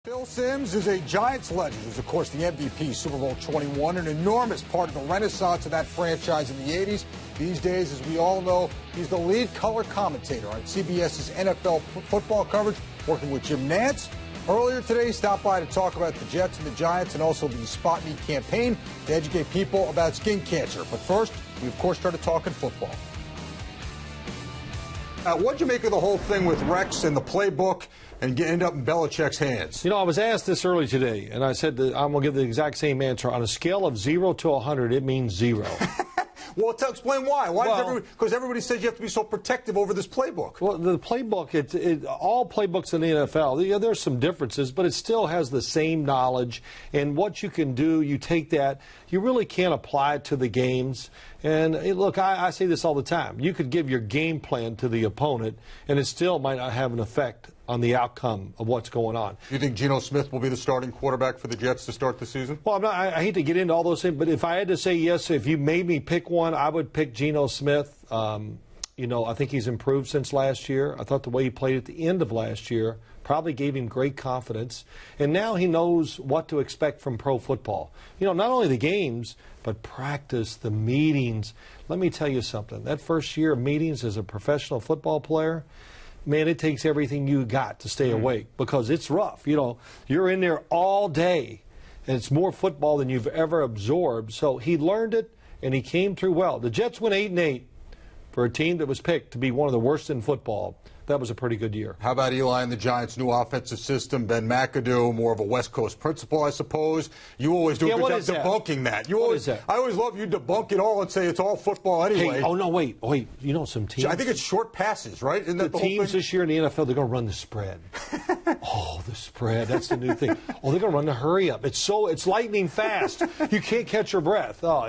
Phil Simms is a Giants legend. He's, of course, the MVP, Super Bowl 21, an enormous part of the renaissance of that franchise in the 80s. These days, as we all know, he's the lead color commentator on CBS's NFL football coverage, working with Jim Nantz. Earlier today, he stopped by to talk about the Jets and the Giants and also the Spot Me campaign to educate people about skin cancer. But first, we, of course, started talking football. What'd you make of the whole thing with Rex and the playbook and end up in Belichick's hands? You know, I was asked this early today, and I said that I'm going to give the exact same answer. On a scale of 0 to 100, it means 0. Well, explain why. Because everybody says you have to be so protective over this playbook. Well, the playbook, all playbooks in the NFL, there's some differences, but it still has the same knowledge. And what you can do, you take that, you really can't apply it to the games. And look, I say this all the time. You could give your game plan to the opponent, and it still might not have an effect on the outcome of what's going on. You think Geno Smith will be the starting quarterback for the Jets to start the season? Well, I hate to get into all those things, but if I had to say yes, if you made me pick one, I would pick Geno Smith. You know, I think he's improved since last year. I thought the way he played at the end of last year probably gave him great confidence. And now he knows what to expect from pro football. You know, not only the games, but practice, the meetings. Let me tell you something. That first year of meetings as a professional football player, man, it takes everything you got to stay awake because it's rough. You know, you're in there all day, and it's more football than you've ever absorbed. So he learned it, and he came through well. The Jets went 8-8 for a team that was picked to be one of the worst in football. That was a pretty good year. How about Eli and the Giants' new offensive system? Ben McAdoo, more of a West Coast principal, I suppose. You always do a good job debunking that. I always love you debunk it all and say it's all football anyway. Hey, oh, no, wait. You know, some teams. I think it's short passes, right? Isn't that the teams this year in the NFL, they're going to run the spread. Oh, the spread. That's the new thing. Oh, they're going to run the hurry up. It's lightning fast. You can't catch your breath. Oh,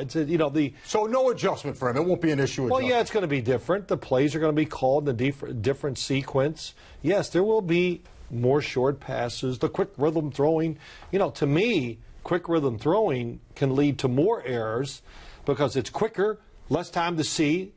So no adjustment for him. It won't be an issue. Well, yeah, it's going to be different. The plays are going to be called in a different sequence. Yes, there will be more short passes, the quick rhythm throwing. You know, to me, quick rhythm throwing can lead to more errors because it's quicker, less time to see,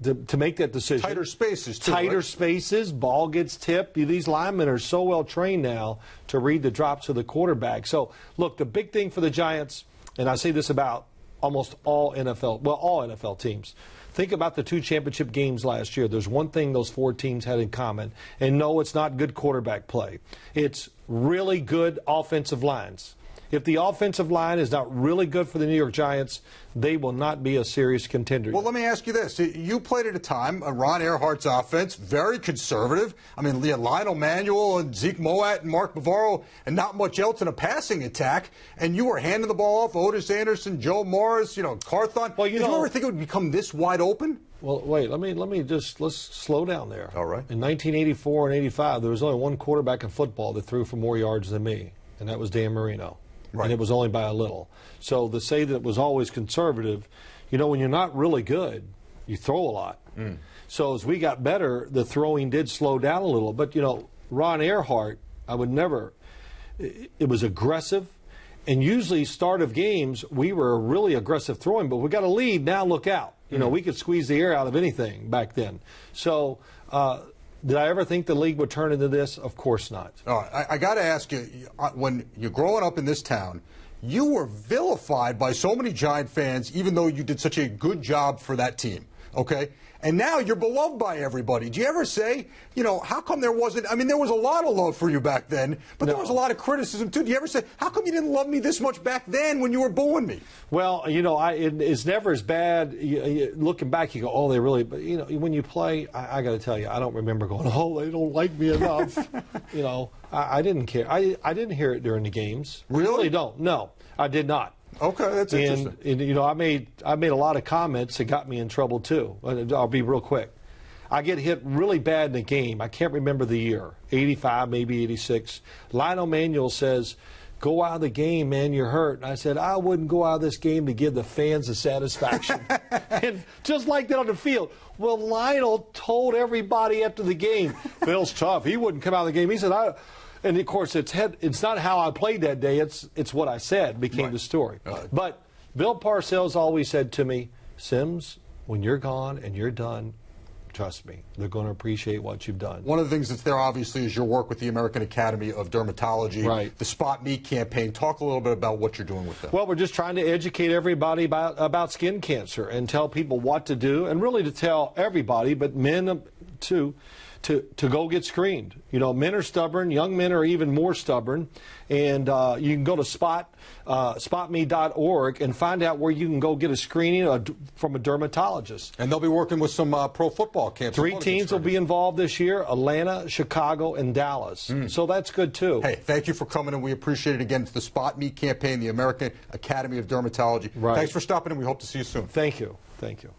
to make that decision. Tighter spaces, too. Tighter spaces, ball gets tipped. These linemen are so well trained now to read the drops of the quarterback. So, look, the big thing for the Giants, and I say this about almost all NFL teams. Think about the 2 championship games last year. There's one thing those 4 teams had in common. And no, it's not good quarterback play. It's really good offensive lines. If the offensive line is not really good for the New York Giants, they will not be a serious contender. Well, let me ask you this. You played at a time, Ron Earhart's offense, very conservative. I mean, Lionel Manuel and Zeke Moat and Mark Bavaro and not much else in a passing attack. And you were handing the ball off Otis Anderson, Joe Morris, Carthon. Well, Did you ever think it would become this wide open? Well, wait, let's slow down there. All right. In 1984 and 85, there was only one quarterback in football that threw for more yards than me, and that was Dan Marino. Right. And it was only by a little. So to say that it was always conservative, when you're not really good, you throw a lot. So as we got better, the throwing did slow down a little. But, Ron Earhart, it was aggressive. And usually start of games, we were really aggressive throwing. But we got a lead, now look out. We could squeeze the air out of anything back then. So did I ever think the league would turn into this? Of course not. I got to ask you, when you're growing up in this town, you were vilified by so many Giant fans, even though you did such a good job for that team, okay? And now you're beloved by everybody. Do you ever say, how come there wasn't, there was a lot of love for you back then, but there was a lot of criticism too. Do you ever say, how come you didn't love me this much back then when you were booing me? Well, it's never as bad. Looking back, you go, oh, they really, but, when you play, I got to tell you, I don't remember going, oh, they don't like me enough. I didn't care. I didn't hear it during the games. Really? I really don't. No, I did not. Okay, that's interesting. And I made a lot of comments that got me in trouble too. I'll be real quick. I get hit really bad in a game. I can't remember the year, 85, maybe 86. Lionel Manuel says, "Go out of the game, man. You're hurt." And I said, "I wouldn't go out of this game to give the fans a satisfaction." And just like that on the field. Well, Lionel told everybody after the game, "Phil's tough. He wouldn't come out of the game." He said, And of course, it's not how I played that day. It's what I said became the story. But Bill Parcells always said to me, "Simms, when you're gone and you're done, Trust me, they're going to appreciate what you've done. One of the things that's there, obviously, is your work with the American Academy of Dermatology. Right. The Spot Me campaign. Talk a little bit about what you're doing with them. Well, we're just trying to educate everybody about skin cancer and tell people what to do, and really to tell everybody, but men too, to go get screened. You know, men are stubborn. Young men are even more stubborn. And you can go to spotme.org and find out where you can go get a screening from a dermatologist. And they'll be working with some pro football camps. 3 teams will be involved this year: Atlanta, Chicago, and Dallas. So that's good, too. Hey, thank you for coming, and we appreciate it again. It's the Spot Me campaign, the American Academy of Dermatology. Right. Thanks for stopping, and we hope to see you soon. Thank you. Thank you.